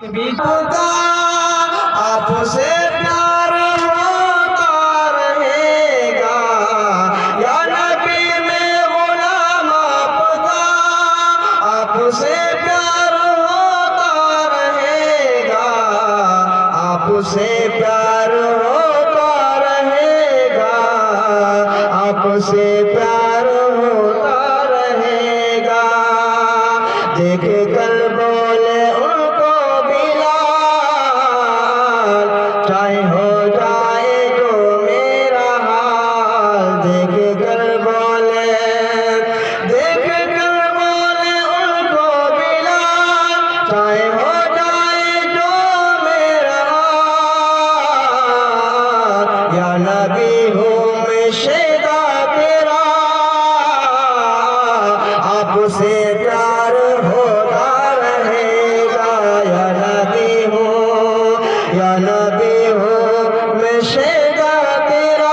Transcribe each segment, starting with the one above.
کا آپ سے پیار ہوتا رہے گا یا نبی میں غلام آپ کا آپ سے پیار ہوتا رہے گا آپ سے پیار ہوتا رہے گا آپ سے پیار ہوتا رہے گا دیکھ کر بولے چاہے ہو جائے جو میرا حال دیکھ کر بولے ان کو بلال چاہے ہو جائے جو میرا حال یا نبی ہوں میں شیدا تیرا آپ سے پیار ہوتا رہے گا یا نبی ہوں یا نبی میں شیدا تیرا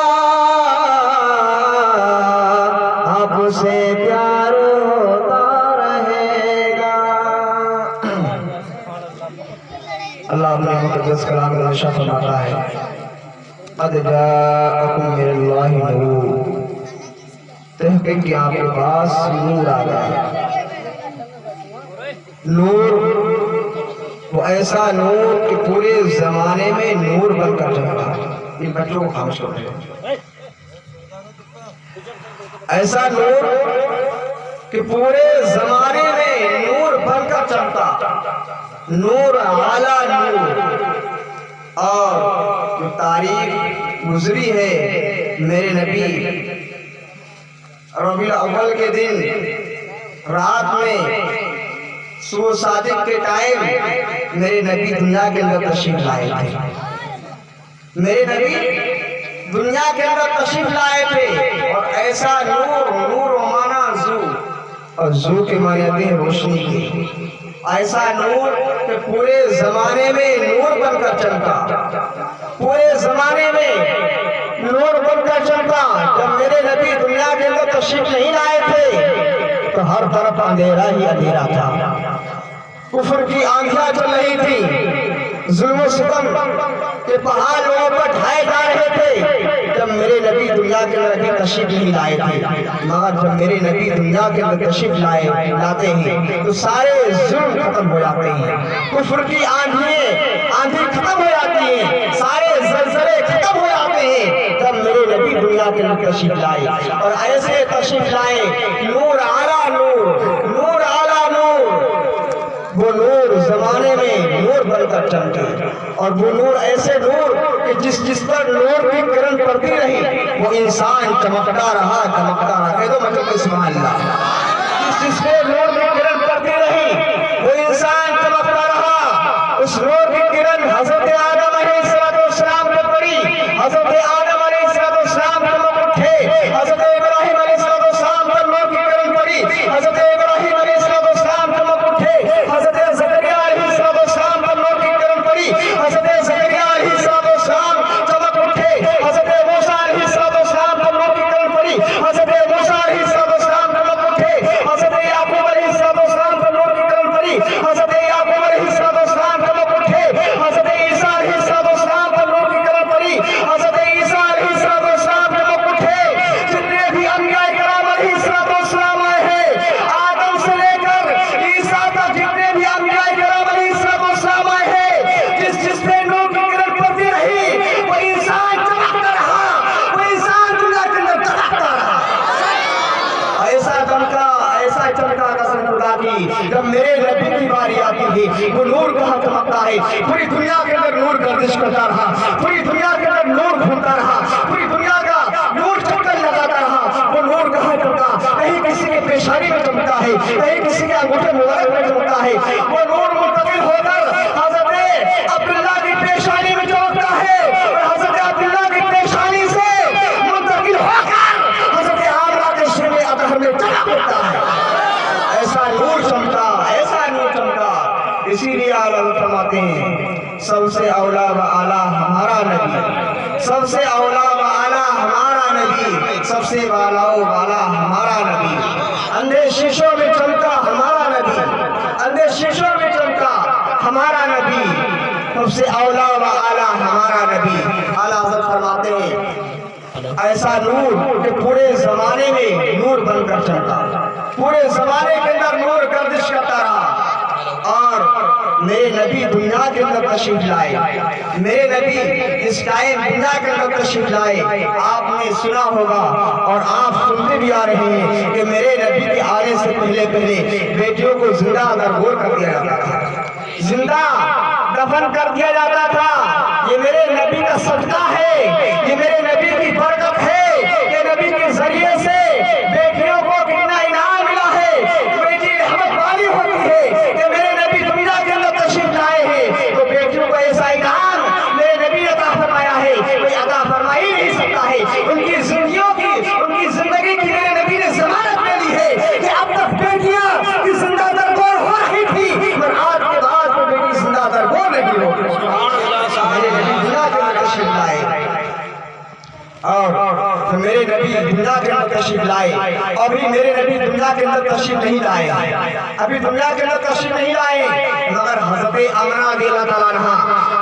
آپ سے پیار ہوتا رہے گا اللہ اپنے مقدس کلام میں ارشاد فرماتا ہے قد جاءکم من اللہ نور تحقیق کہ آپ کے پاس نور آ گیا نور وہ ایسا نور کہ پورے زمانے میں نور بن کر چلتا ہے یہ بچوں کو خاموش کرتے ہیں ایسا نور کہ پورے زمانے میں نور بن کر چلتا نور اعلیٰ نور اور جو تاریخ گزری ہے میرے نبی ربیع الاول کے دن رات میں صبح صادق کے ٹائم میرے نبی دنیا کے اندر تشریف لائے تھے میرے نبی دنیا کے اندر تشریف لائے تھے اور ایسا نور و مانا زو اور زو کے معنی ہیں روشنی کی ایسا نور کہ پورے زمانے میں نور بن کر چلتا پورے زمانے میں نور بن کر چلتا جب میرے نبی دنیا کے اندر تشریف نہیں لائے تھے تو ہر طرف اندھیرا ہی اندھیرا تھا کفر کی آندھیاں چل رہی تھی ظلم و ستم کے پہاڑ لوگوں پر ڈھائے جا رہے تھے جب میرے نبی دنیا کے اندر تشریف نہیں لائے تھے مگر جب میرے نبی دنیا کے اندر تشریف لاتے ہیں تو سارے ظلم ختم ہو جاتے ہیں کفر کی آندھی ختم ہو جاتی ہیں سارے زلزلے ختم ہو جاتے ہیں جب میرے نبی دنیا کے اندر تشریف لائے اور ایسے تشریف لائے نور اعلیٰ نور اعلیٰ نور وہ نور زمانے میں نور بن کر چمکے اور وہ نور ایسے نور کہ جس پر نور کی کرن پڑتی رہی وہ انسان چمکتا رہا کہہ دو مطلب سبحان اللہ جس پہ نور کی کرن پڑتی رہی وہ انسان چمکتا رہا اس نور کی کرن حضرت آدم علیہ السلام پر پڑی حضرت آدم علیہ السلام پر اٹھے حضرت ابراہیم علیہ السلام پر نور کی کرن پڑی حضرت ابراہیم علیہ السلام پر اٹھے حضرت زکریا علیہ السلام پر نور کی کرن پڑی حضرت زکریا علیہ السلام چمک اٹھے حضرت موسیٰ علیہ السلام پر نور کی کرن پڑی حضرت موسیٰ علیہ السلام چمک اٹھے حضرت یعقوب علیہ السلام پر نور کی کرن پڑی حضرت یعقوب علیہ السلام چمک اٹھے حضرت عیسیٰ علیہ السلام پر نور کی کرن پڑی حضرت عیسیٰ علیہ السلام چمک اٹھے جتنے بھی انبیاء کرام علیہ السلام آئے ہیں آدم سے لے کر عیسیٰ تک جتنے بھی انبیاء کرام علیہ السلام آئے ہیں جس پہ نور کی کرن پڑتی رہی وہ انسان چمکتا رہا وہ انسان دنیا کے اندر چمکتا رہا ایسا چمکا قسم خدا کی جب میرے نبی کی باری آتی تھی وہ نور کہاں چمکتا ہے پوری دنیا کے اندر نور گردش کرتا رہا پوری دنیا کے اندر نور گھومتا رہا پوری دنیا کا نور چکر لگاتا رہا وہ نور کہاں چمکا کہیں کسی کے پیشانی میں چمکتا ہے کہیں کسی کے انگوٹھے مبارک میں چمکتا ہے وہ نور منتقل ہو کر حضرت عبداللہ کی پیشانی میں چمکتا ہے اور حضرت عبداللہ کی پیشانی سے منتقل ہو کر حضرت آمنہ کے شیرے ادھر میں چمک اٹھتا ہے ایسا نور چمکا اسی لیے آلہ فرماتے ہیں سب سے اولا و اعلیٰ ہمارا نبی سب سے اولا و اعلیٰ ہمارا نبی سب سے والا و والا ہمارا نبی اندھے شیشوں میں چمکا ہمارا نبی اندھے شیشوں میں چمکا ہمارا نبی نبی، سب سے اولا و اعلیٰ ہمارا نبی۔ اعلیٰ حضرت فرماتے ہیں ایسا نور کہ پورے زمانے میں نور بن کر چمکا، پورے زمانے کے اندر نور گردش کرتا رہا، اور میرے نبی دنیا کے اندر تشریف لائے، میرے نبی اس ٹائم دنیا کے اندر تشریف لائے۔ آپ نے سنا ہوگا اور آپ سنتے بھی آ رہے ہیں کہ میرے نبی کے آنے سے پہلے بیٹیوں کو زندہ درگور کر دیا جاتا تھا، زندہ دفن کر دیا جاتا تھا۔ یہ میرے نبی کا صدقہ ہے، یہ میرے نبی کی برکت ہے کہ نبی کے ذریعے سے بیٹیوں کو کتنا انعام ملا ہے۔ بیٹی رحمت والی ہوتی ہے کہ میرے نبی دنیا کے اندر تشریف لائے ہیں، تو بیٹیوں کو ایسا انعام میرے نبی نے عطا فرمایا ہے، کوئی عطا فرما ہی نہیں سکتا ہے۔ ان کی زندگیوں کی، ان کی زندگی کی میرے نبی نے ضمانت دے دی ہے کہ اب تک بیٹیاں کی زندہ درگور ہو رہی تھی، مگر آج کے بعد وہ بیٹی زندہ درگور نہیں ہوگی۔ میرے نبی دنیا کے اندر تشریف لائے، اور میرے نبی دنیا کے اندر تشریف لائے۔ ابھی میرے نبی دنیا کے اندر تشریف نہیں لائے، ابھی دنیا کے اندر تشریف نہیں لائے، مگر حضرت آمنہ رضی اللہ تعالیٰ عنہا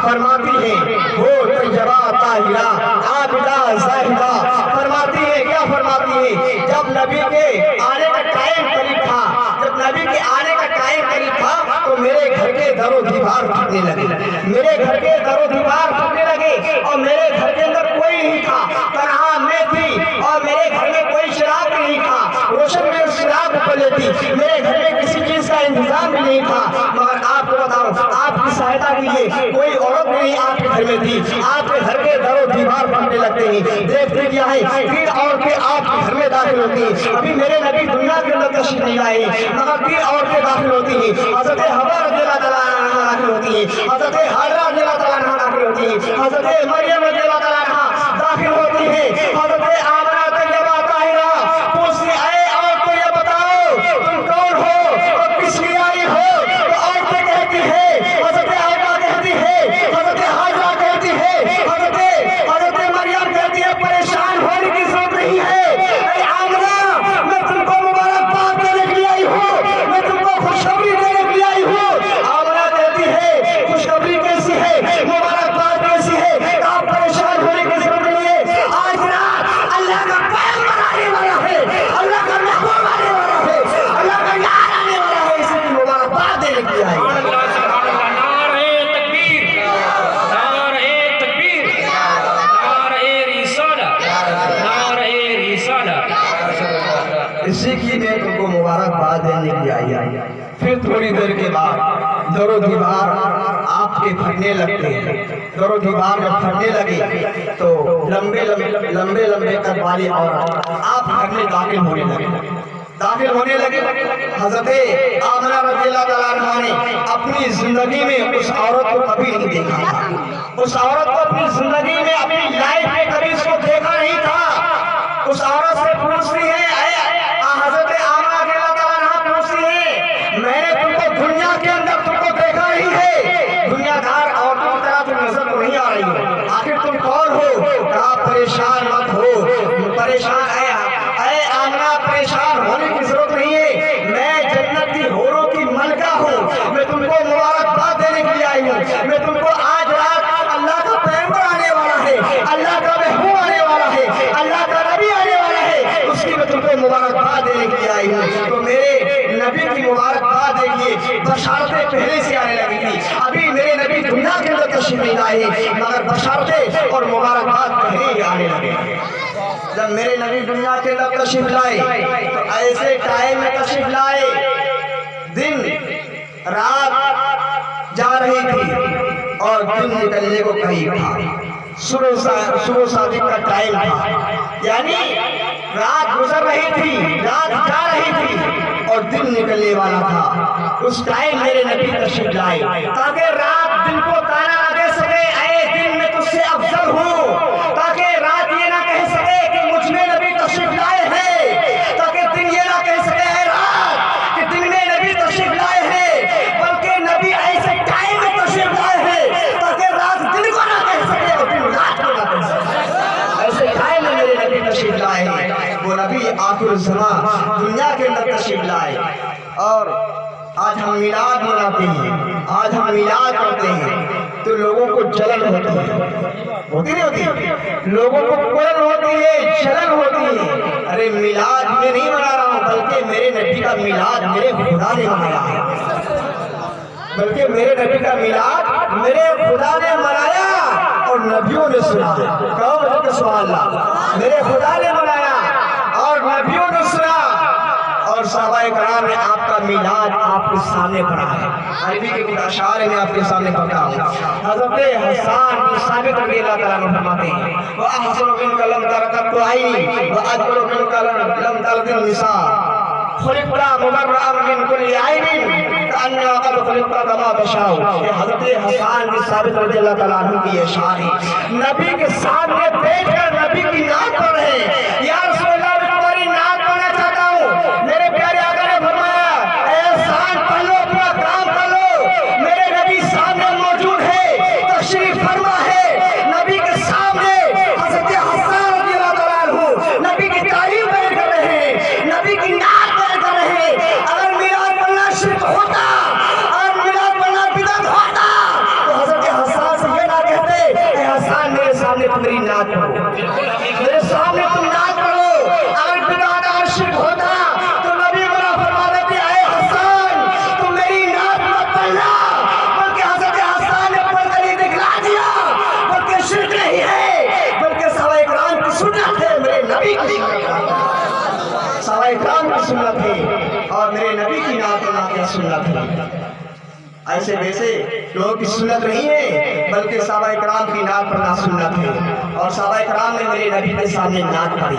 فرماتی ہیں وہ طیبہ طاہرہ عابدہ زاہدہ، فرماتی ہیں کیا فرماتی ہیں؟ جب نبی کے آنے کا ٹائم قریب تھا، جب نبی کے آنے کا ٹائم قریب تھا تو میرے گھر کے در و دیوار پھٹنے لگے، میرے گھر کے در و دیوار پھٹنے لگے، اور میرے گھر کے اندر کوئی نہیں تھا، تنہا میں تھی، اور میرے گھر میں کوئی چراغ بھی نہیں تھا، روشن میں اس چراغ کو لیتی، میرے گھر میں کسی چیز کا انتظام بھی نہیں تھا، مگر آپ کو بتاؤں آپ کی سہایتا کے لیے کوئی عورت نہیں آپ کے گھر میں تھی۔ آپ کے گھر کے در و دیوار پھٹنے لگتے ہیں، دیکھتے کیا ہے پھر عورتیں آپ کے گھر میں داخل ہوتی ہیں۔ ابھی میرے نبی دنیا کے اندر تشریف نہیں لائے، مگر پھر عورتیں داخل ہوتی ہیں، حضرت حوا رضی اللہ تعالیٰ عنہا داخل ہوتی ہیں، حضرت حاجرہ رضی اللہ تعالیٰ عنہا داخل ہوتی ہیں، حضرت مریم رضی اللہ تعالیٰ عنہا داخل ہوتی ہیں، حضرت آمنہ طیبہ طاہرہ پوچھتی اے عورتوں یہ بتاؤ تم کون ہو اور کس لیے آئی ہو؟ تو عورتیں کہتی ہیں، حضرت عائشہ کہتی ہے، حضرت حاجرہ کہتی ہے، حضرت مریم کہتی ہے پریشان ہونے کی ضرورت نہیں ہے، اے آمنہ میں تم کو مبارکباد دینے کے لیے آئی ہوں، میں تم کو خوشخبری دینے کے لیے آئی ہوں۔ آمنہ کہتی ہے خوشخبری کیسی ہے، مبارکباد کیسی ہے، آپ پریشان ہونے کی ضرورت نہیں ہے، آج رات اللہ کا پیغمبر آنے والا ہے، اللہ کا محبوب آنے والا ہے، اللہ کا یار آنے والا ہے، اسی کی مبارکباد دینے کے لیے آئی ہے۔ اسی کی میں تم کو مبارکباد دینے کے لیے آئی ہے۔ پھر تھوڑی دیر کے بعد در و دیوار آپ کے پھٹنے لگتے ہیں، در و دیوار جب پھٹنے لگے تو لمبے قد والی عورت آپ گھر میں داخل ہونے لگے۔ حضرت آمنہ رضی اللہ تعالیٰ عنہا نے اپنی زندگی میں اس عورت کو کبھی نہیں دیکھا تھا، اس عورت کو اپنی زندگی میں اپنی لائف میں کبھی اس کو دیکھا نہیں تھا۔ اس عورت سے پوچھتی ہے، حضرت آمنہ رضی اللہ تعالیٰ عنہا پوچھتی ہے میں نے تم کو دنیا کے اندر تم کو دیکھا نہیں ہے، دنیا دار عورتوں کی طرح تم نظر تو نہیں آ رہی ہو، آخر تم کون ہو؟ کہا پریشان مت ہو، پریشان اے آمنہ پریشان ہونے کی ضرورت نہیں ہے، میں جنت کی حوروں کی ملکہ ہوں، میں تم کو مبارکباد دینے کے لیے آئی ہوں، میں تم کو آج رات اللہ کا پیغمبر آنے والا ہے، اللہ کا محبوب آنے والا ہے، اللہ کا نبی آنے والا ہے، اس کی میں تم کو مبارکباد دینے کے لیے آئی ہوں۔ تو میرے نبی کی مبارکباد دیکھیے بشارتیں پہلے سے آنے لگی تھی، ابھی میرے نبی دنیا کے اندر تشریف نہیں لائے مگر بشارتیں اور مبارکباد پہلے ہی آنے لگے۔ جب میرے نبی دنیا کے اندر تشریف لائے تو ایسے ٹائم میں تشریف لائے دن رات جا رہی تھی اور دن نکلنے کو قریب تھا، صبح صادق کا ٹائم تھا، یعنی رات گزر رہی تھی، رات جا رہی تھی اور دن نکلنے والا تھا۔ اس ٹائم میرے نبی تشریف لائے تاکہ رات دن کو تانا نہ دے سکے اے دن میں تجھ سے افضل ہوں، تاکہ رات یہ نہ کہہ سکے کہ مجھ میں نبی تشریف لائے ہیں، تاکہ دن یہ نہ کہہ سکے اے رات کہ دن میں نبی تشریف لائے ہیں، بلکہ نبی ایسے ٹائم میں تشریف لائے ہیں تاکہ رات دن کو نہ کہہ سکے اور دن رات کو نہ کہہ سکے۔ ایسے ٹائم میں میرے نبی تشریف لائے ہیں، وہ نبی آخر الزمان دنیا کے اندر تشریف لائے۔ اور آج ہم میلاد مناتے ہیں، آج ہم میلاد کرتے ہیں تو لوگوں کو جلن ہوتی ہے، ہوتی نہیں ہوتی؟ لوگوں کو جلن ہوتی ہے، جلن ہوتی ہے۔ ارے میلاد میں نہیں منا رہا ہوں، بلکہ میرے نبی کا میلاد میرے خدا نے منایا ہے، بلکہ میرے نبی کا میلاد میرے خدا نے منایا اور نبیوں نے سنا۔ کہو مجھے سبحان اللہ، میرے خدا نے منایا اور نبیوں نے سنا، اور صحابہ کرام نے آپ کا میلاد آپ کے سامنے پڑھا ہے۔ عربی کے کچھ اشعار میں آپ کے سامنے پڑھتا ہوں۔ حضرت حسان بن ثابت رضی اللہ تعالیٰ عنہ فرماتے ہیں وَأَحْسَنُ مِنْكَ لَمْ تَرَكَتْ عَيْنِي وَأَجْمَلُ مِنْكَ لَمْ تَلِدِ النِّسَاءُ خلقنا مبرأ من كل عیب کأننا قد خلقنا كما تشاء۔ یہ حضرت حسان بن ثابت رضی اللہ تعالیٰ عنہ کی یہ اشعار ہے۔ نبی کے سامنے بیٹھ کر نبی کی نعت پڑھ رہے ہیں۔ یا رسول اللہ میں تمہاری نعت پڑھنا چاہتا ہوں۔ میرے پیارے آقا نے فرمایا اے حسان پڑھ لو، اپنا کام کر لو، میرے نبی سامنے موجود ہے، تشریف فرما ہے نبی کے سامنے۔ حضرت حسان رضی اللہ تعالیٰ عنہ نبی کی تعریف بیان کر رہے ہیں، نبی کی نعت بیان کر رہے ہیں۔ اگر میلاد پڑھنا شرک ہوتا، اگر میلاد پڑھنا بدعت ہوتا تو حضرت حسان سے یہ نہ کہتے اے حسان میرے سامنے تم میری نعت پڑھو، میرے سامنے تم نعت پڑھو۔ اگر بدعت اور شرک ہوتا تو نبی بنا فرما دیتے اے حسان تم میری نعت مت پڑھنا، بلکہ حضرت حسان نے پڑھ کر یہ دکھلا دیا بلکہ شرک نہیں ہے، بلکہ صحابہ کرام کی سنت ہے، میرے نبی کی سنت ہے، صحابہ کرام کی سنت ہے اور میرے نبی کی نعت پڑھنا کیا سنت ہے۔ ایسے ویسے لوگوں کی سنت نہیں ہے، بلکہ صحابہ کرام کی نعت پڑھنا سنت ہے، اور صحابہ کرام نے میرے نبی کے سامنے نعت پڑھی۔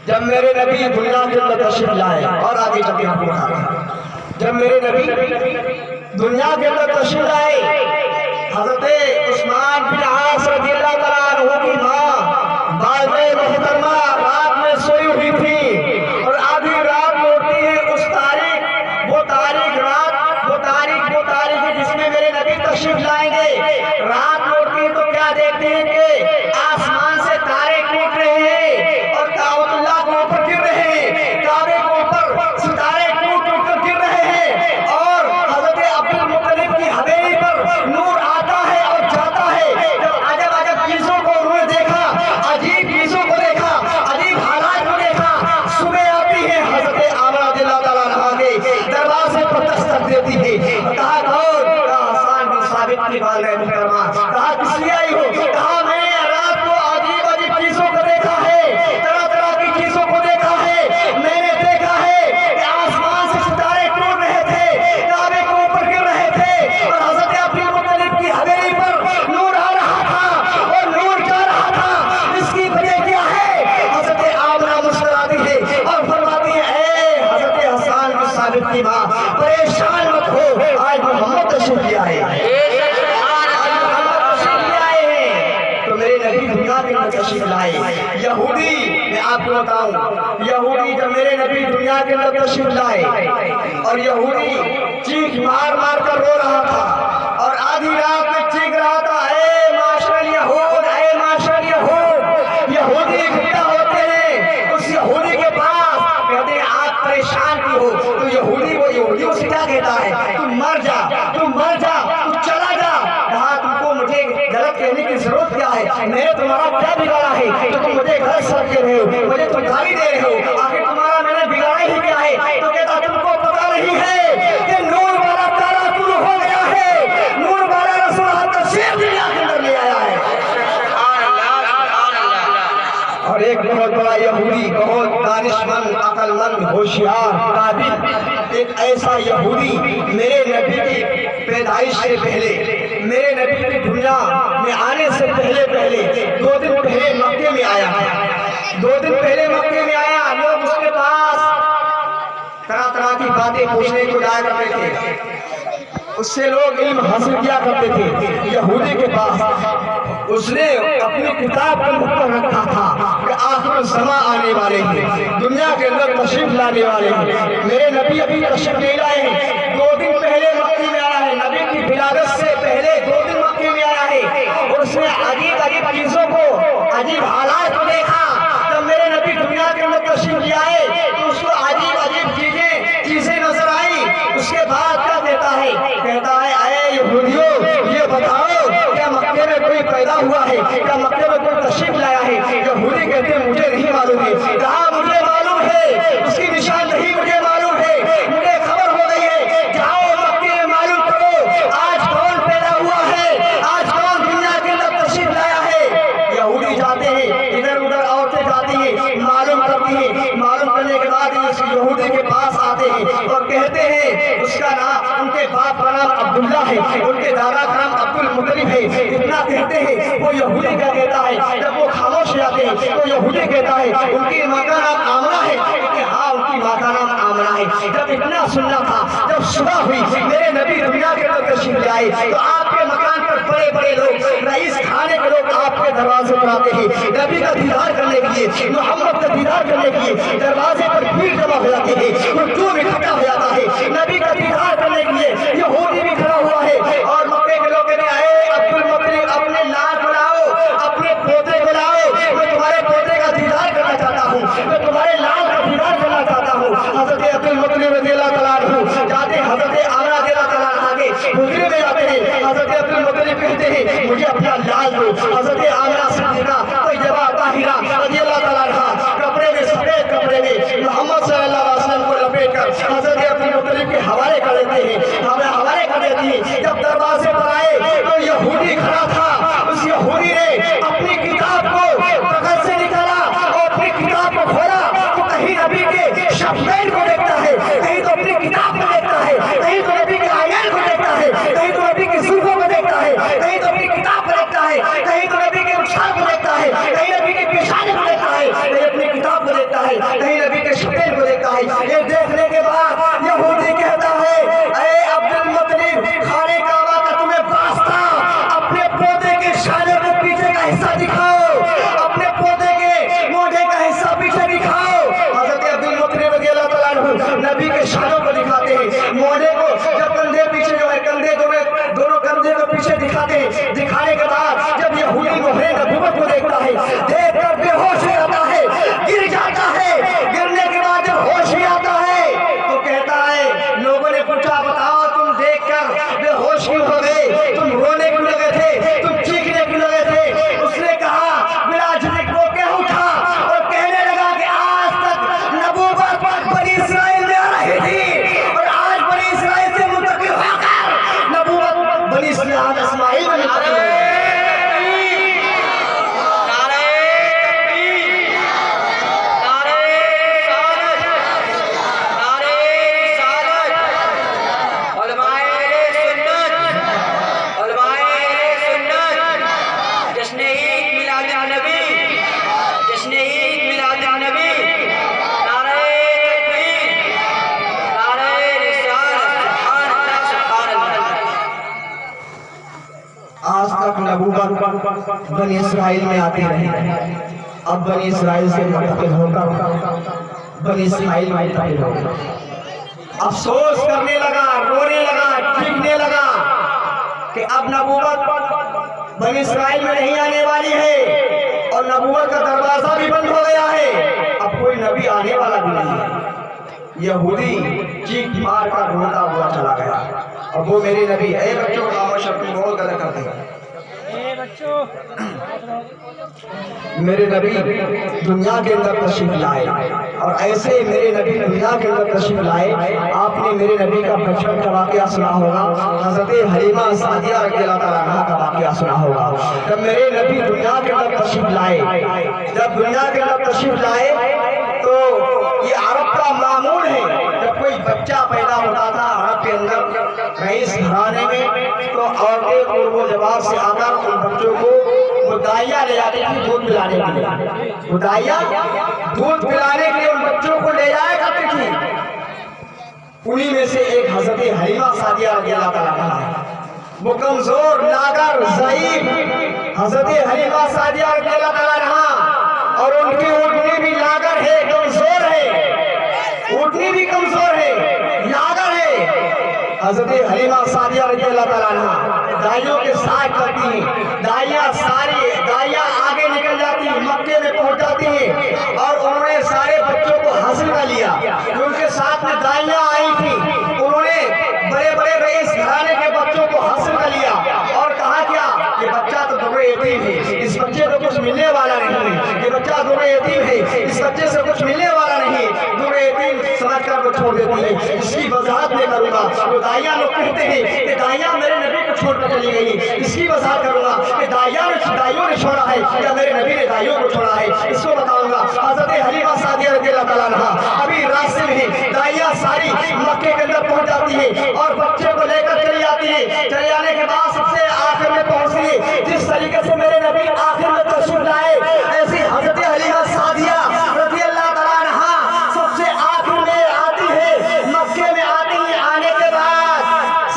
جب میرے نبی دنیا کے اندر تشریف لائے، اور آگے چل کے ہم کو کھا جب میرے نبی دنیا کے اندر تشریف لائے، حضرت عثمان بن عاص رضی اللہ تعالیٰ عنہ کی ماں باز محترمہ رات میں سوئی ہوئی تھی اور آدھی رات لوٹتی ہے۔ اس تاریخ وہ تاریخ رات وہ تاریخ ہے جس میں میرے نبی تشریف لائیں گے۔ رات لوٹتی ہے تو کیا دیکھتے ہیں کہ آسمان سے تارے ٹوٹ رہے ہیں اور کعبۃ اللہ کے اوپر گر رہے ہیں، کعبے کے اوپر ستارے ٹوٹ ٹوٹ کر گر رہے ہیں، اور حضرت عبد المطلب کی حویلی پر نور آتا ہے اور جاتا ہے۔ جب عجب عجب چیزوں کو انہوں نے دیکھا، عجیب چیزوں کو دیکھا، عجیب حالات کو دیکھا، صبح آتی ہے حضرت آمنہ رضی اللہ تعالیٰ عنہا کے دروازے پر دستک دیتی ہے، کہا کون؟ کہا حسان بن ثابت کی والدہ محترمہ۔ کہا کس لیے آئی ہو؟ کہا میں رات کو عجیب عجیب چیزوں کو دیکھا ہے، طرح طرح کی چیزوں کو دیکھا ہے، میں نے دیکھا ہے کہ آسمان سے ستارے ٹوٹ رہے تھے، کعبے کے اوپر گر رہے تھے، اور حضرت عبد المطلب کی حویلی پر نور آ رہا تھا اور نور جا رہا تھا۔ اس کی وجہ کیا ہے؟ حضرت آمنہ مسکراتی ہے اور فرماتی ہے اے حضرت حسان بن ثابت کی ماں پریشان مت ہو، آج محمد تشریف لے آئے تو میرے نبی دنیا کے اندر تشریف لائے۔ یہودی میں آپ کو بتاؤں، یہودی جب میرے نبی دنیا کے اندر تشریف لائے اور یہودی چیخ مار مار کر رو رہا تھا اور آدھی رات میں چیخ رہا تھا اے معاشر الیہود، اے معاشر الیہود۔ یہودی اکٹھا ہوتے ہیں اس یہودی کے پاس، کہتے ہیں آپ پریشان کیوں ہو؟ تو یہودی وہ یہودیوں سے کیا کہتا ہے؟ تم مر جا، تم مر جا، تم چلا جا۔ کہا تم کو مجھے غلط کہنے کی ضرورت کیا ہے؟ میں نے تمہارا کیا بگاڑا ہے تو تم مجھے غلط سمجھ رہے ہو، مجھے تم گالی دے رہے ہو؟ آخر تمہارا میں نے بگاڑا ہی کیا ہے؟ تو کہتا تم کو پتا نہیں ہے کہ نور والا تارا طلوع ہو گیا ہے، نور والا رسول اللہ تشریف دنیا کے اندر لے آیا ہے۔ اور ایک بہت بڑا یہودی، بہت دانش مند، عقل مند، ہوشیار، قابل، ایک ایسا یہودی میرے نبی کی پیدائش سے پہلے، میرے نبی کی دنیا میں آنے سے پہلے 2 دن پہلے مکے میں آیا، 2 دن پہلے مکے میں آیا۔ لوگ اس کے پاس طرح طرح کی باتیں پوچھنے کو جایا کرتے تھے، اس سے لوگ علم حاصل کیا کرتے تھے۔ یہودی کے پاس اس نے اپنی کتاب پر لکھ رکھا تھا کہ آخر زمان آنے والے ہیں، دنیا کے اندر تشریف لانے والے ہیں۔ میرے نبی ابھی تشریف نہیں لائے ہیں، 2 دن پہلے مکے میں آیا ہے، نبی کی ولادت سے پہلے 2 دن مکے میں آیا ہے، اور اس نے عجیب عجیب چیزوں کو، عجیب حالات کو دیکھا۔ جب میرے نبی دنیا کے اندر تشریف لے آئے تو اس کو عجیب عجیب چیزیں نظر آئی۔ اس کے بعد کیا کہتا ہے؟ کہتا پیدا ہوا ہے؟ کیا مکے میں کوئی تشریف لایا ہے؟ یہودی کہتے ہیں مجھے نہیں معلوم ہے۔ کہا مجھے معلوم ہے، اس کی نشاندہی مجھے معلوم ہے، مجھے خبر ہو گئی ہے، جاؤ مکے میں معلوم کرو آج کون پیدا ہوا ہے، آج کون دنیا کے اندر تشریف لایا ہے۔ یہودی جاتے ہیں، ادھر ادھر عورتیں جاتی ہیں، معلوم کرتی ہیں، معلوم کرنے کے بعد اس یہودی کے پاس آتے ہیں اور کہتے ہیں اس کا نام، ان کے باپ کا نام عبداللہ ہے، ان کے دادا کا نام عبد المطلب ہے۔ اتنا کہتے ہیں، وہ یہودی کیا کہتا ہے؟ جب وہ خاموش ہو جاتے ہیں تو یہودی کہتا ہے ان کی ماں کا نام آمنہ ہے، کہ ہاں ان کی ماں کا نام آمنہ ہے۔ جب اتنا سننا تھا، جب صبح ہوئی، میرے نبی دنیا کے اندر تشریف لے آئے تو آپ کے مکان پر بڑے بڑے لوگ، رئیس کھانے کے لوگ آپ کے دروازے پر آتے ہیں نبی کا دیدار کرنے کے لیے، محمد کا دیدار کرنے کے لیے دروازے پر بھیڑ جمع ہو جاتی ہے، ہجوم اکٹھا ہو جاتا ہے نبی کا دیدار کرنے کے لیے۔ یہودی بھی کھڑا ہوا ہے اور مکے کے لوگ کہتے ہیں اے عبد المطلب اپنے لال بلاؤ، اپنے پوتے بلاؤ، میں تمہارے پوتے کا دیدار کرنا چاہتا ہوں، میں تمہارے لال کا دیدار کرنا چاہتا ہوں۔ حضرت عبد المطلب رضی اللہ تعالیٰ عنہ جاتے، حضرت آمنہ رضی اللہ تعالیٰ عنہ کے حجرے میں جاتے ہیں، حضرت عبد المطلب کہتے ہیں مجھے اپنا لال دو۔ حضرت آمنہ صدیقہ طیبہ طاہرہ رضی اللہ تعالیٰ عنہ کپڑے میں، سفید کپڑے میں محمد صلی اللہ علیہ وسلم کو لپیٹ کر حضرت عبد المطلب کے حوالے کر دیتے ہیں، ہمیں حوالے کر دیتی ہیں۔ جب دروازے پر آئے تو یہودی کھڑا تھا، اس یہودی نے اپنی کتاب کو بغل سے نکالا اور اپنی کتاب کو کھولا تو کہیں نبی کے شفین کو دیکھتا ہے، کہیں تو اپنی کتاب کو دیکھتا ہے، کہیں تو نبی کے آیات کو دیکھتا ہے، کہیں تو نبی کی زلفوں کو دیکھتا ہے، کہیں تو اپنی کتاب کو دیکھتا ہے، کہیں تو نبی کے رخسار کو دیکھتا ہے، کہیں نبی کے پیشانے کو دیکھتا ہے، کہیں اپنی کتاب کو دیکھتا ہے، کہیں نبی کے شفین کو دیکھتا ہے۔ یہ دیکھنے کے بعد یہودی کہتا ہے اے عبد المطلب خانے کعبہ کا تمہیں واسطہ، اپنے پودے کے شانے کے پیچھے کا حصہ دکھاؤ، اپنے پودے کے موڑے کا حصہ پیچھے دکھاؤ۔ حضرت عبد المطلب رضی اللہ تعالیٰ عنہ نبی کے شانوں کو دکھاتے ہیں، موڑے کو، جب کندھے پیچھے جو ہے کندھے دونوں کندھے کو پیچھے دکھاتے ہیں، دکھانے کے بعد جب یہودی مہرے نبوت کو دیکھتا ہے، دیکھ کر بے ہوش ہو جاتا ہے، گر جاتا ہے۔ گرنے کے بعد جب ہوش ہی آتا ہے تو کہتا ہے، لوگوں نے پوچھا بتاؤ تم دیکھ کر بے ہوش کیوں ہو گئے، تم رونے کیوں لگے تھے، تم چیخنے کیوں لگے تھے؟ اس نے کہا بلا جھجک وہ کہہ اٹھا اور کہنے لگا کہ آج تک نبوت بنی اسرائیل میں آ رہی تھی اور آج بنی اسرائیل سے منتقل ہو کر نبوت بنی اسماعیل میں منتقل ہو گئی۔ آج تک نبوت بنی اسرائیل میں آتی رہی، اب بنی اسرائیل سے منتقل ہو کر بنی اسماعیل میں منتقل ہو گئی۔ افسوس کرنے لگا، رونے لگا، چیخنے لگا کہ اب نبوت بنی اسرائیل میں نہیں آنے والی ہے اور نبوت کا دروازہ بھی بند ہو گیا ہے، اب کوئی نبی آنے والا بھی نہیں ہے۔ یہودی چیخ مار کر روتا ہوا چلا گیا۔ اب وہ میرے نبی، اے بچوں خاموش، اپنی بہت غلط کرتے ہیں، میرے نبی دنیا کے اندر تشریف لائے اور ایسے میرے نبی دنیا کے اندر تشریف لائے۔ آپ نے میرے نبی کا بچپن کا واقعہ سنا ہوگا، حضرت حلیمہ سعدیہ رضی اللہ تعالیٰ عنہ کا واقعہ سنا ہوگا۔ جب میرے نبی دنیا کے اندر تشریف لائے، جب دنیا کے اندر تشریف لائے تو یہ عرب کا معمول ہے، جب کوئی بچہ پیدا ہوتا تھا عرب کے اندر رئیس گھرانے میں تو عورتیں قرب و جواب سے آ کر ان بچوں کو مدعیہ لے جاتی تھی دودھ پلانے کے لیے، مدعیہ دودھ پلانے کے لیے ان بچوں کو لے جایا کرتی تھی۔ انہی میں سے ایک حضرت حلیمہ سعدیہ رضی اللہ تعالیٰ عنہ، وہ کمزور، لاغر، ضعیف حضرت حلیمہ سعدیہ رضی اللہ تعالیٰ عنہ، اور ان کی اونٹنی بھی لاغر ہے، کمزور ہے، اونٹنی بھی کمزور ہے، لاغر ہے۔ حضرت حلیمہ سعدیہ رضی اللہ تعالیٰ عنہ دائیوں کے ساتھ کرتی ہیں، دائیاں آگے نکل جاتی ہیں، مکے میں پہنچ جاتی ہیں اور انہوں نے سارے بچوں کو حاصل کر لیا۔ جو ان کے ساتھ میں دائیاں آئی تھیں انہوں نے بڑے بڑے رئیس گھرانے کے بچوں کو حاصل کر لیا اور کہا کیا، یہ بچہ تو بڑے یتیم چھوڑ دیتی ہے، اس کی وضاحت میں کروں گا۔ جو داعیہ لوگ کہتے ہیں کہ داعیہ میرے نبی کو چھوڑ کر چلی گئی، اس کی وضاحت کروں گا کہ داعیوں نے چھوڑا ہے یا میرے نبی نے داعیوں کو چھوڑا ہے، اس کو بتاؤں گا۔ حضرت حلیمہ سعدیہ رضی اللہ تعالیٰ عنہا ابھی راستے میں داعیہ ساری مکے کے اندر پہنچ جاتی ہے اور بچے کو لے کر چلی آتی ہے۔ چلے آنے کے بعد سب سے آخر میں پہنچتی ہے، جس طریقے سے میرے نبی آخر میں تشریف لائے، ایسی حضرت حلیمہ سعدیہ رضی اللہ تعالیٰ عنہا سب سے آخر میں آتی ہے۔ مکے میں آتی ہے، آنے کے بعد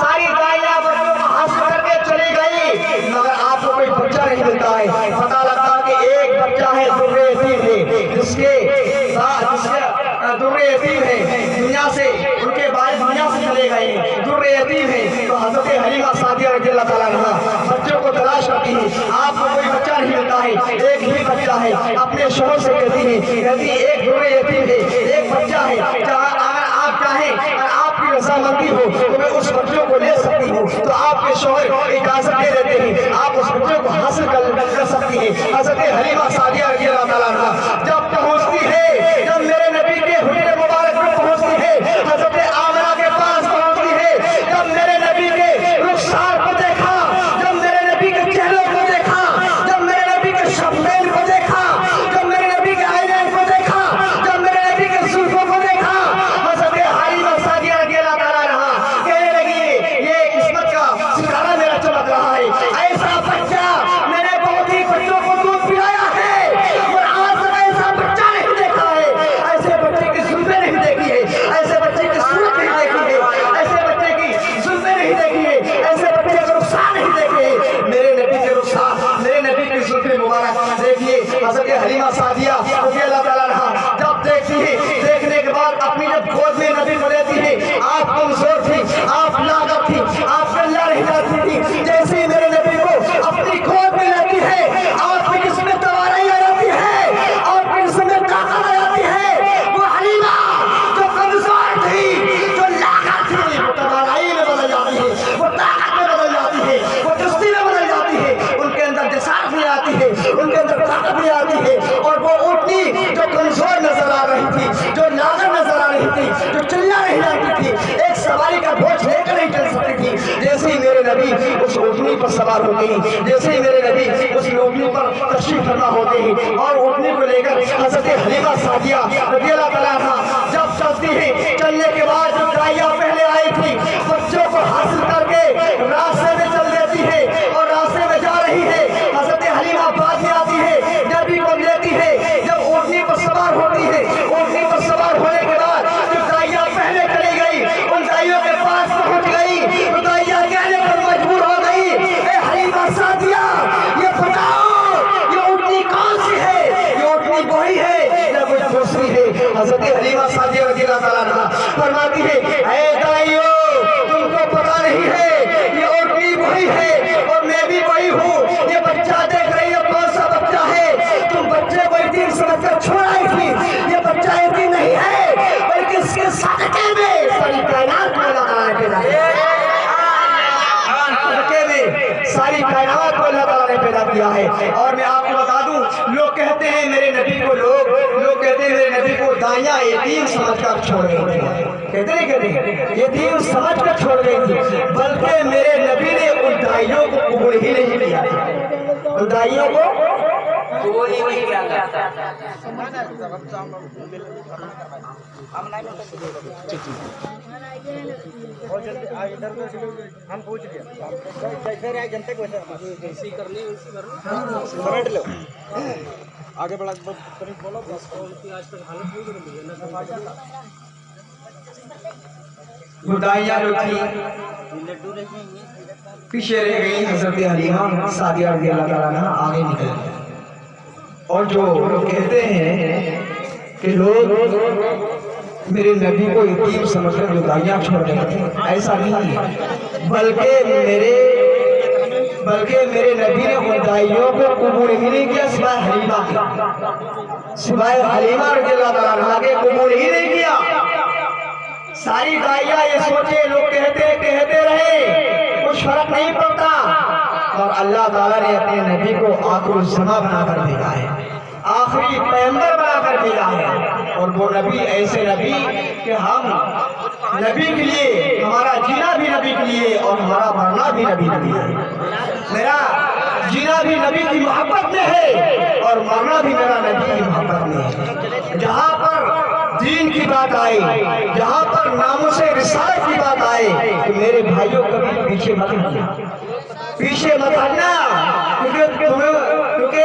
ساری داعیہ بچوں کو حاصل کر کے چلی گئی، مگر آپ کو کوئی بچہ نہیں ملتا ہے۔ پتہ لگتا کہ ایک بچہ ہے در یتیم ہے، جس کے در یتیم ہے، دنیا سے ان کے والد دنیا سے چلے گئے، در یتیم ہے۔ تو حضرت حلیمہ سعدیہ رضی اللہ تعالیٰ عنہا بچوں کو تلاش کرتی ہے، آپ کو کوئی بچہ نہیں ملتا ہے، ایک ہی بچہ ہے۔ اپنے شوہر سے کہتی ہے ایک در یتیم ہے، ایک بچہ ہے، اگر آپ چاہیں اور آپ کی رضامندی ہو تو میں اس بچوں کو لے سکتی ہوں۔ تو آپ کے شوہر اجازت دے دیتے ہیں، آپ اس بچوں کو حاصل کر سکتی ہیں۔ حضرت حلیمہ سعدیہ رضی اللہ تعالیٰ عنہا جب پہنچتی ہے، جب میرے نبی کے حجرے مبارک میں پہنچتی ہے، حضرت آمنہ کے پاس پہنچتی ہے، جب میرے نبی کے رخسار کو دیکھا، جب میرے نبی کے چہروں کو دیکھا، جب میرے نبی کے شفتین کو دیکھا، جب میرے نبی کے عینین کو دیکھا، جب میرے نبی کے زلفوں کو دیکھا، حضرت حلیمہ سعدیہ رضی اللہ تعالیٰ عنہا کہنے لگی یہ قسمت کا ستارہ میرا چمک رہا ہے، ایسا بچہ میں نے بہت ہی بچوں کو دودھ پلایا ہے اور آج تک ایسا بچہ نہیں دیکھا ہے، ایسے بچے کی زلفیں نہیں دیکھی ہے، ایسے بچے کی صورت نہیں دیکھی ہے، ایسے بچے کی زلفیں نہیں دیکھی ہے، ایسے بچے کے رخسار نہیں دیکھے ہیں۔ میرے نبی کے رخسار، میرے نبی کی زلفیں مبارک دیکھیے۔ حضرت حلیمہ سعدیہ رضی اللہ تعالیٰ عنہا جب دیکھتی ہے، دیکھنے کے بعد اپنی جب گود میں نبی کو لیتی ہے، آپ کمزور تھی، آپ لاغر تھی، آپ کلہ نہیں جاتی تھی، جیسے ہی میرے نبی کو اپنی گود میں لیتی ہے، آپ کی جسم میں توانائی آ جاتی ہے، آپ کی جسم میں طاقت آ جاتی ہے۔ وہ حلیمہ جو کمزور تھی، جو لاغر تھی، وہ توانائی میں بدل جاتی ہے، وہ طاقت میں بدل جاتی ہے، وہ چستی میں بدل جاتی ہے، ان کے اندر جسارت بھی آتی ہے، ان کے اندر طاقت بھی آتی ہے، اور وہ اونٹنی جو کمزور نظر آ رہی تھی، جو لاغر نظر آ رہی تھی، جو چلنا نہیں جانتی تھی، ایک سواری کا بوجھ لے کر نہیں چل سکتی تھی، جیسے ہی میرے نبی اس اونٹنی پر سوار ہو گئی، جیسے ہی میرے نبی اس اونٹنی پر تشریف فرما ہو گئی اور اونٹنی کو لے کر حضرت حلیمہ سعدیہ رضی اللہ تعالیٰ عنہا جب چلتی ہے، چلنے کے بعد جو داعیہ پہلے آئی تھی بچوں کو حاصل کر کے راستے میں چل دیتی ہے اور راستے میں جا رہی ہے۔ حضرت حلیمہ بعد میں آتی ہے، نبی کو لیتی ہے، جب اونٹنی پر سوار ہوتی ہے، اونٹنی پر سوار ہونے کے بعد جو داعیہ پہلے چلی گئی، ان داعیوں کے پاس پہنچ گئی، تو داعیہ کہنے پر مجبور ہو گئی، اے حلیمہ سعدیہ یہ بتاؤ یہ اونٹنی کون سی ہے، یہ اونٹنی وہی ہے یا کچھ دوسری ہے؟ حضرت حلیمہ سعدیہ رضی اللہ تعالیٰ عنہا فرماتی ہے، اے داعیوں تم کو پتہ نہیں ہے یہ اونٹنی وہی ہے اور میں بھی وہی ہوں، یہ بچہ دیکھ رہی ہو کون سا بچہ ہے، تم بچے کو یتیم سمجھ کر چھوڑائی تھی، یہ بچہ یتیم نہیں ہے بلکہ اس کے صدقے میں ساری کائنات کو اللہ تعالیٰ نے پیدا کیا ہے، صدقے میں ساری کائنات کو اللہ تعالیٰ نے پیدا کیا ہے۔ اور میں آپ کو بتا دوں، لوگ کہتے ہیں میرے نبی کو لوگ کہتے ہیں میرے نبی کو داعیہ یتیم سمجھ کر چھوڑ گئی تھی، کہتے ہیں یتیم سمجھ کر چھوڑ گئی تھی، بلکہ میرے نبی نے ان داعیوں کو قبول ہی نہیں کیا، ان داعیوں کو قبول ہی نہیں کیا۔ ہم پوچھ گئے جیسے رہے جنتے کو ایسی کرنی سمیٹ لو آگے بڑھا بولو بس آج تک حالت نہیں وہ داعیہ جو تھی پیچھے رہ گئی، حضرت حلیمہ سعدیہ رضی اللہ تعالیٰ عنہا آگے نکل گئی۔ اور جو کہتے ہیں کہ لوگ میرے نبی کو یتیم سمجھ کر جو داعیہ چھوڑ گئے تھے، ایسا نہیں ہے، بلکہ میرے نبی نے ان داعیوں کو قبول ہی نہیں کیا سوائے حلیمہ کے، سوائے حلیمہ رضی اللہ تعالیٰ عنہا کے قبول ہی نہیں کیا۔ ساری داعیہ یہ سوچے لوگ کہتے رہے، کچھ فرق نہیں پڑتا، اور اللہ تعالیٰ نے اپنے نبی کو آخر الزمان بنا کر بھیجا ہے، آخری پیغمبر بنا کر بھیجا ہے، اور وہ نبی ایسے نبی کہ ہم نبی کے لیے، ہمارا جینا بھی نبی کے لیے اور ہمارا مرنا بھی نبی کے لیے۔ میرا جینا بھی نبی کی محبت میں ہے اور مرنا بھی میرا نبی کی محبت میں ہے۔ جہاں پر دین کی بات آئے، جہاں پر ناموس رسالت کی بات آئے تو میرے بھائیوں کبھی پیچھے مت ہٹنا، پیچھے مت ہٹنا، کیونکہ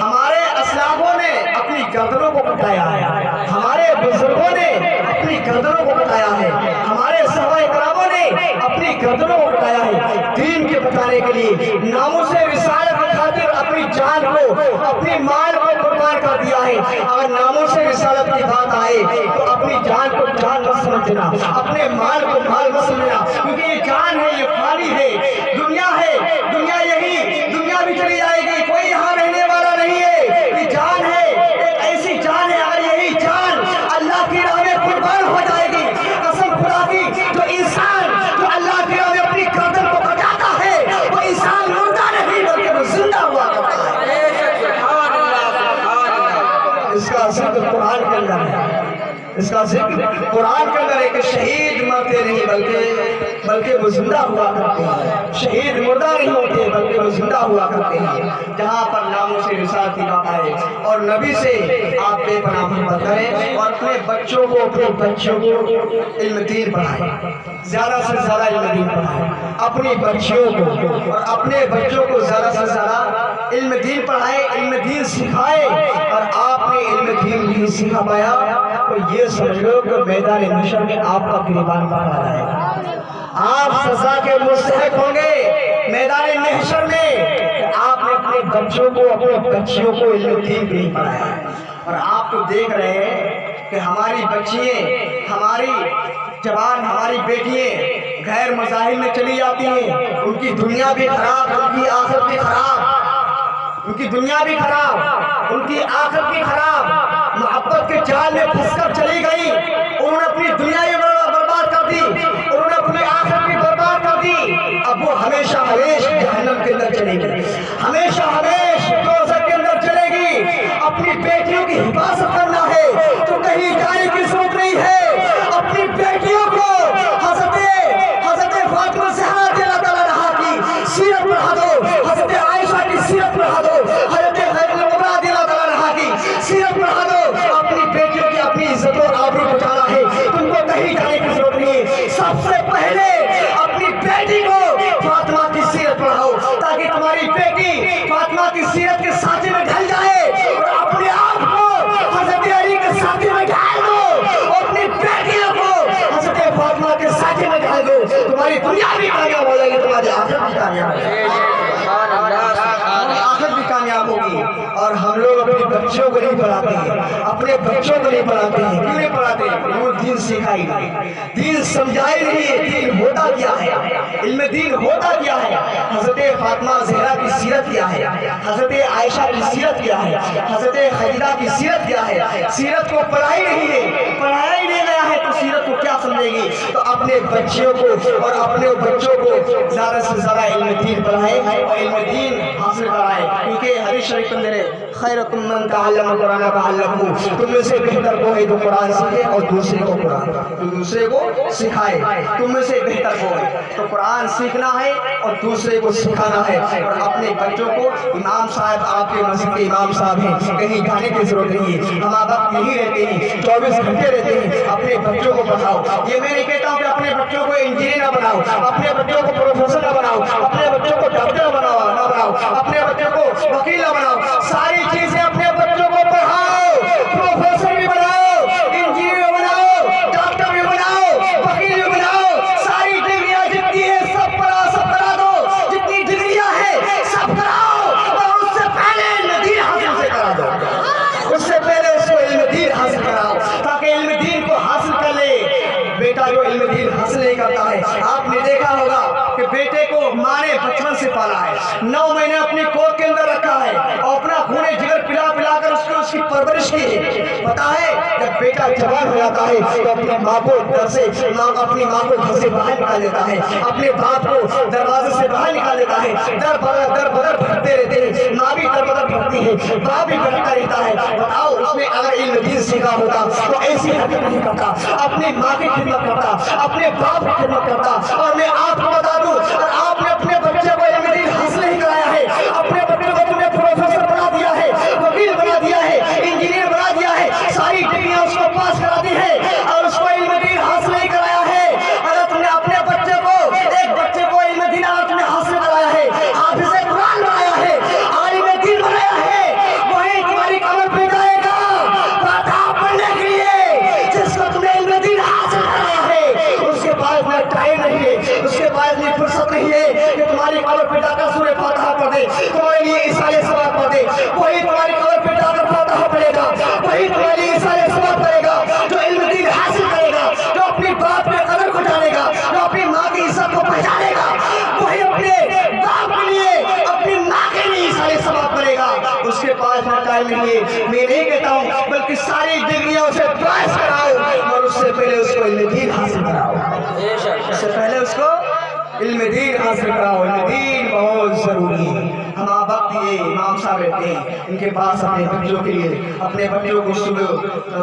ہمارے اسلافوں نے اپنی گردنوں کو کٹایا ہے، ہمارے بزرگوں نے اپنی گردنوں کو کٹایا ہے، ہمارے صحابہ کراموں نے اپنی گردنوں کو کٹایا ہے دین کے بچانے کے لیے، ناموس رسالت کی خاطر اپنی جان کو، اپنی مال کو قربان کر دیا ہے۔ اگر ناموس رسالت کی بات آئے تو اپنی جان کو جان مت سمجھنا، اپنے مال کو مال مت سمجھنا، کیونکہ یہ جان ہے، یہ فانی ہے، دنیا ہے، دنیا یہی، دنیا بھی چلی جائے گی، کوئی یہاں رہنے والا نہیں ہے۔ یہ جان ہے، ایک ایسی جان ہے، اگر یہی جان اللہ کی راہ میں قربان ہو جائے گی، قسم خدا کی، جو انسان جو اللہ کی راہ میں اپنی گردن کو کٹاتا ہے وہ انسان مردہ نہیں بلکہ وہ زندہ ہوا کرتا ہے۔ اس کا ذکر قرآن کے اندر ہے، اس کا ذکر قرآن کے اندر ہے کہ شہید مرتے نہیں بلکہ وہ زندہ ہوا کرتے ہیں، شہید مردہ نہیں ہوتے بلکہ وہ زندہ ہوا کرتے ہیں۔ جہاں پر ناموس رسالت کی بات آئے اور نبی سے آپ بے پناہ محبت کریں اور اپنے بچوں کو علم دین پڑھائیں، زیادہ سے زیادہ علم دین پڑھائیں، اپنی بچیوں کو اور اپنے بچوں کو زیادہ سے زیادہ علم دین پڑھائیں، علم دین سکھائیں۔ اور آپ نے علم دین نہیں سکھا پایا تو یہ سمجھ لو کہ میدان محشر میں آپ کا گریبان پکڑا جائے گا، آپ سزا کے مستحق ہوں گے میدان محشر میں کہ آپ نے اپنے بچوں کو، اپنے بچیوں کو علم دین نہیں پڑھایا۔ اور آپ تو دیکھ رہے ہیں کہ ہماری بچیاں، ہماری جوان، ہماری بیٹیاں غیر مذاہب میں چلی جاتی ہیں، ان کی دنیا بھی خراب، ان کی آخرت بھی خراب، ان کی دنیا بھی خراب، ان کی آخرت بھی خراب، محبت کے جال میں پھنس کر چلی گئی، انہوں نے اپنی دنیا بھی برباد کر دی، انہوں نے اپنی آخرت بھی برباد کر دی۔ اب وہ ہمیشہ جہنم کے اندر چلے گی، ہمیشہ دوزخ کے اندر چلے گی۔ اپنی بیٹیوں کی حفاظت کرنا ہے تو کہیں جانے کی ضرورت نہیں ہے، اپنی بیٹیوں کو حضرت فاطمہ زہرا رضی اللہ تعالیٰ عنہا کی سیرت پڑھا دو، حضرت عائشہ کی سیرت پڑھا دو، حضرت خدیجہ رضی اللہ تعالیٰ عنہا کی سیرت پڑھا دو۔ اپنی بیٹیوں کی اپنی عزت و آبرو بچانا ہے، تم کو کہیں جانے کی ضرورت نہیں ہے۔ سب سے پہلے اپنی بیٹی کو فاطمہ کی سیرت پڑھاؤ تاکہ تمہاری بیٹی فاطمہ کی سیرت کے ساتھی میں ڈھل جائے، اور اپنے آپ کو حضرت علی کے ساتھی میں ڈھال دو، اور اپنی بیٹیوں کو حضرت فاطمہ کے ساتھی میں ڈھال دو۔ تمہاری دنیا بھی کامیاب ہو جائے گی، تمہاری آخرت بھی کامیاب ہو جائے گی، آخرت بھی کامیاب ہوگی۔ اور ہم لوگ اپنے بچوں کو نہیں پڑھاتے ہیں، اپنے بچوں کو نہیں پڑھاتے ہیں، کیوں نہیں پڑھاتے ہیں؟ وہ دین سکھائی نہیں، دین سمجھائی نہیں ہے۔ دین ہوتا کیا ہے، علم دین ہوتا کیا ہے؟ حضرت فاطمہ زہرا کی سیرت کیا ہے، حضرت عائشہ کی سیرت کیا ہے، حضرت خدیجہ کی سیرت کیا ہے؟ سیرت کو پڑھائی نہیں ہے، پڑھایا ہی نہیں گیا ہے تو سیرت کو کیا سمجھے گی؟ تو اپنے بچوں کو اور اپنے بچوں کو زیادہ سے زیادہ علم دین پڑھائے اور علم دین حاصل کرائے، کیونکہ حدیث شریف کے اندر ہے خیرکم من تعلم القرآن وعلمہ، تم میں سے بہتر وہ ہے جو قرآن سیکھے اور دوسرے کو قرآن دوسرے کو سکھائے۔ تم میں سے بہتر وہ ہے تو قرآن سیکھنا ہے اور دوسرے کو سکھانا ہے۔ اور اپنے بچوں کو، امام صاحب آپ کے مسجد کے امام صاحب ہیں، کہیں جانے کی ضرورت نہیں ہے، ہم آپ یہیں رہتے ہیں، 24 گھنٹے رہتے ہیں، اپنے بچوں کو پڑھاؤ۔ یہ میں نہیں کہتا ہوں کہ اپنے بچوں کو انجینئر نہ بناؤ، اپنے بچوں کو پروفیسر نہ بناؤ، اپنے بچوں کو ڈاکٹر نہ بناؤ، اپنے بچوں کو وکیل نہ بناؤ، ساری چیزیں اپنے بچوں کو پڑھاؤ، پروفیسر بھی بناؤ، انجینئر بھی بناؤ، ڈاکٹر بھی بناؤ، وکیل بھی بناؤ، ساری ڈگریاں جتنی ہیں سب کرا دو، جتنی ڈگریاں ہیں سب کراؤ، اور اس سے پہلے علم دین حاصل سے کرا دو، اس سے پہلے اس کو علم دین حاصل کراؤ تاکہ علم دین کو حاصل کر لے۔ بیٹا جو علم دین حاصل نہیں کرتا ہے، آپ نے دیکھا ہوگا کہ بیٹے کو ماں نے بچپن سے پالا ہے، 9 مہینے اپنی گود کے اندر رکھا ہے اور اپنا خون جگر پلا کر اس کی پرورش کی ہے۔ پتا ہے جب بیٹا جوان ہو جاتا ہے تو اپنی ماں کو اپنی ماں کو گھر سے باہر نکال دیتا ہے، اپنے باپ کو دروازے سے باہر نکال دیتا ہے، در بدر بھٹکتے رہتے ہیں، ماں بھی در بدر بھٹکتی ہے، باپ بھی بھٹکتا رہتا ہے۔ بتاؤ اس میں اگر علم دین سیکھا ہوتا تو ایسی حرکت نہیں کرتا، اپنی ماں کی خدمت کرتا، اپنے باپ کی خدمت کرتا۔ اور میں آپ کو بتا دوں، آپ نے اپنے بچے کو علم دین حاصل نہیں کرایا ہے، اپنے بچے کو تم نے پروفیسر بنا دیا ہے، وکیل بنا دیا ہے، انجینئر بنا دیا ہے، ساری ڈگریاں اس کو پاس کرا دی ہے اور اس کو علم دین حاصل نہیں کرایا ہے۔ اگر تم نے اپنے بچے کو، ایک بچے کو علم دین اگر تم نے حاصل کرایا ہے، حافظ قرآن بنایا ہے، عالم دین بنایا ہے، وہی تمہاری قبر پہ جائے گا فاتحہ پڑھنے کے لیے جس کو تم نے علم دین حاصل کرایا ہے۔ اس کے پاس نہ ٹائم نہیں ہے، اس کے پاس اتنی فرصت نہیں ہے کہ تمہاری قبر پہ جا کر سورہ فاتحہ پڑھ دے، تمہارے لیے عیسائی ثواب پڑھ دے۔ وہی تمہاری قبر پہ جا کر فاتحہ پڑھے گا، وہی تمہارے لیے عیسائی ثواب پڑھے گا جو علم دین حاصل کرے گا، جو اپنی باپ کے قدر کو جانے گا، جو اپنی ماں کی عزت کو پہچانے گا، وہی اپنے باپ کے لیے، اپنی ماں کے لیے عیسائی ثواب کرے گا۔ اس کے پاس نہ ٹائم نہیں ہے۔ میں نہیں کہتا ہوں بلکہ ساری ڈگریاں اسے پاس کراؤ اور اس سے پہلے اس کو علم دین حاصل کراؤ، اس سے پہلے اس کو علم دین حاصل کراؤ۔ علم دین بہت ضروری ہے۔ ہم وقت یہ امام صاحب رہتے ہیں، ان کے پاس اپنے بچوں کے لیے، اپنے بچوں کو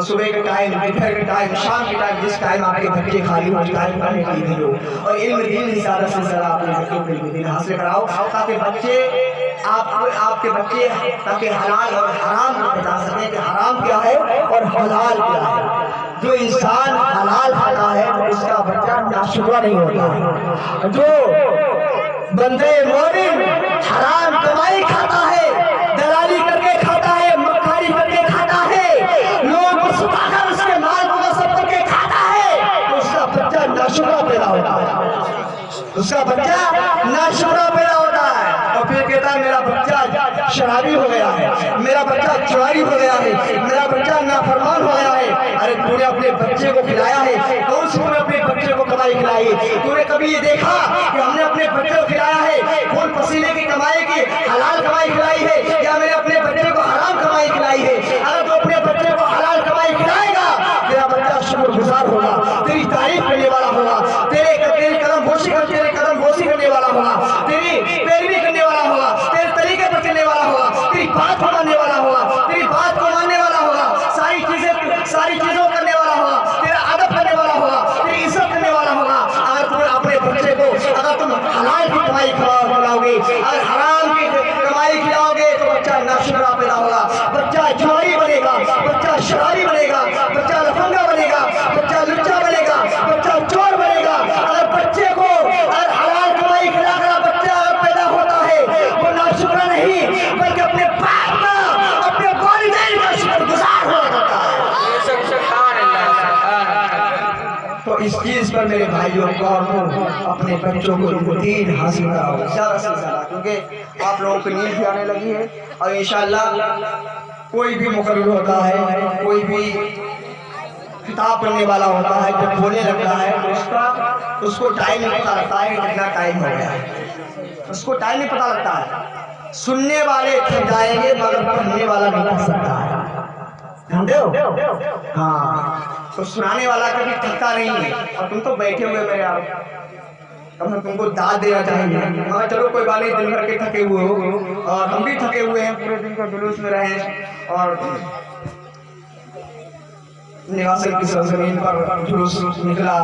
صبح کے ٹائم، دوپہر کے ٹائم، شام کے ٹائم، جس ٹائم آپ کے بچے خالی ہو ٹائم پڑھنے کے لیے دو اور علم دین زیادہ سے زیادہ اپنے بچوں کو علم دین حاصل کراؤ تاکہ بچے آپ کے بچے تاکہ حلال اور حرام کو بتا سکیں کہ حرام کیا ہے اور حلال کیا ہے۔ جو انسان حلال کھاتا ہے اس کا بچہ ناشکرا نہیں ہوتا ہے۔ جو بندے مومن حرام کمائی کھاتا ہے، دلالی کر کے کھاتا ہے، مکاری کر کے کھاتا ہے، لوگوں کو ستا کر اس کے مال کو غصب کر کے کھاتا ہے، تو اس کا بچہ ناشکرا پیدا ہوتا ہے، اس کا بچہ ناشکرا پیدا ہوتا ہے۔ اور پھر کہتا ہے میرا بچہ شرابی ہو گیا ہے، میرا بچہ چوری ہو گیا ہے، میرا بچہ نافرمان ہو گیا ہے۔ ارے تو نے اپنے بچے کو کھلایا ہے، کون سی تو نے اپنے بچے کو کمائی کھلائی ہے؟ تو نے کبھی یہ دیکھا کہ ہم نے اپنے بچے کو کھلایا ہے خون پسینے کی کمائی کی حلال کمائی کھلائی ہے یا میں نے اپنے بچے کو حرام کمائی کھلائی ہے؟ اگر تو اپنے بچے کو حلال کمائی کھلائے گا تیرا بچہ شکر گزار ہوگا، تیری تعریف کرنے والا ہوگا، تیرے قدم بوسی کرنے والا ہوگا، تیری پیروی کرنے والا ہوگا، تیرے طریقے پر چلنے والا ہوگا، تیری بات کو ماننے والا ہوگا، تیری بات کو ماننے والا ہوگا، ساری چیزوں کرنے والا ہوگا، تیرا ادب کرنے والا ہوگا، تیری عزت کرنے والا ہوگا۔ اگر تم اپنے بچے کو اگر تم حلال کی کمائی کھلاؤ گے، اگر حرام کی کمائی کھلاؤ گے تو بچہ ناشکرا پیدا ہوگا، بچہ چوری بنے گا، بچہ شرابی بنے گا، بچہ لفنگا بنے گا، بچہ لچا بنے گا، بچہ چور بنے گا۔ اگر بچے کو اگر حلال کمائی کھلا کر بچہ پیدا ہوتا ہے وہ ناشکرا نہیں بلکہ اپنے باپ کا، اپنے والدین کا شکر گزار ہوا کرتا ہے۔ تو اس چیز پر میرے بھائیوں غور کرو، اپنے بچوں کو علم دین حاصل کراؤ زیادہ سے زیادہ، کیونکہ آپ لوگوں کو نیند بھی آنے لگی ہے اور انشاءاللہ کوئی بھی مقرر ہوتا ہے، کوئی بھی خطاب کرنے والا ہوتا ہے، جب بولنے لگتا ہے تو اس کو ٹائم نہیں پتا لگتا ہے کہ کتنا ٹائم ہو گیا ہے، اس کو ٹائم نہیں پتا لگتا ہے۔ سننے والے تھک جائیں گے مگر پڑھنے والا نہیں تھک سکتا ہے، سمجھے ہو؟ ہاں، تو سنانے والا کبھی تھکتا نہیں ہے۔ اور تم تو بیٹھے ہوئے میرے آپ ہم تم کو داد دینا چاہیے، ہاں چلو کوئی بات نہیں، دن بھر کے تھکے ہوئے ہو اور ہم بھی تھکے ہوئے ہیں، پورے دن کا جلوس میں رہے اور نواسی کی سرزمین پر جلوس نکلا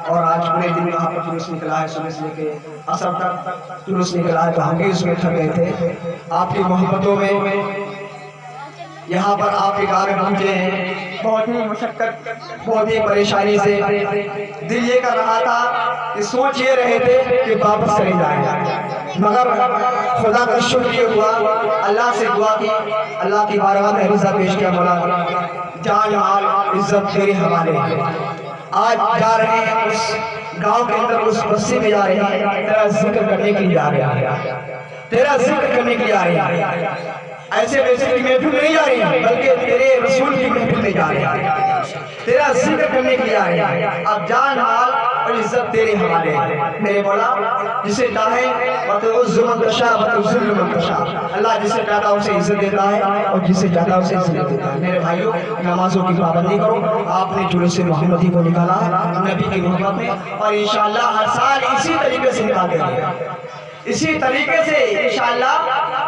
اور آج پورے دن وہاں پر جلوس نکلا ہے، صبح سے لے کے عصر تک جلوس نکلا ہے، تو ہم بھی اس میں تھک گئے تھے۔ آپ کی محبتوں میں یہاں پر آپ کے گھر میں پہنچے ہیں، بہت ہی مشقت، بہت ہی پریشانی سے دل یہ کر رہا تھا کہ سوچ یہ رہے تھے کہ واپس چلے جائیں، مگر خدا کا شکر یہ ہوا، اللہ سے دعا کی، اللہ کی بارگاہ میں عرض پیش کیا، مولا جان مال عزت تیرے حوالے ہے۔ آج جا رہے ہیں اس گاؤں کے اندر، اس بستی میں جا رہے ہیں، تیرا ذکر کرنے کے لیے جا رہے ہیں، تیرا ذکر کرنے کے لیے جا رہے ہیں، ایسے ویسے کی محفل نہیں جا رہی ہیں بلکہ تیرے رسول کی محفل میں جا رہے ہیں، تیرا ذکر کرنے کے لیے جا رہے ہیں۔ اب جان مال اور عزت تیرے حوالے ہے میرے مولا، جسے چاہے وتعز من تشاء وتذل من تشاء، اللہ جسے چاہتا اسے عزت دیتا ہے اور جسے چاہتا اسے ذلت دیتا ہے۔ میرے بھائیوں، نمازوں کی پابندی کرو، آپ نے جلوس محمدی کو نکالا نبی کی محبت میں، اور انشاءاللہ ہر سال اسی طریقے سے نکالتے ہیں، اسی طریقے سے انشاءاللہ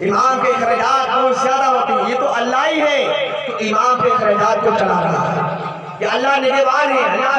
امام کے اخراجات بہت زیادہ ہوتے ہیں، یہ تو اللہ ہی ہے تو امام کے اخراجات کو چلا رہا ہے، یہ اللہ نگہبان ہے، اللہ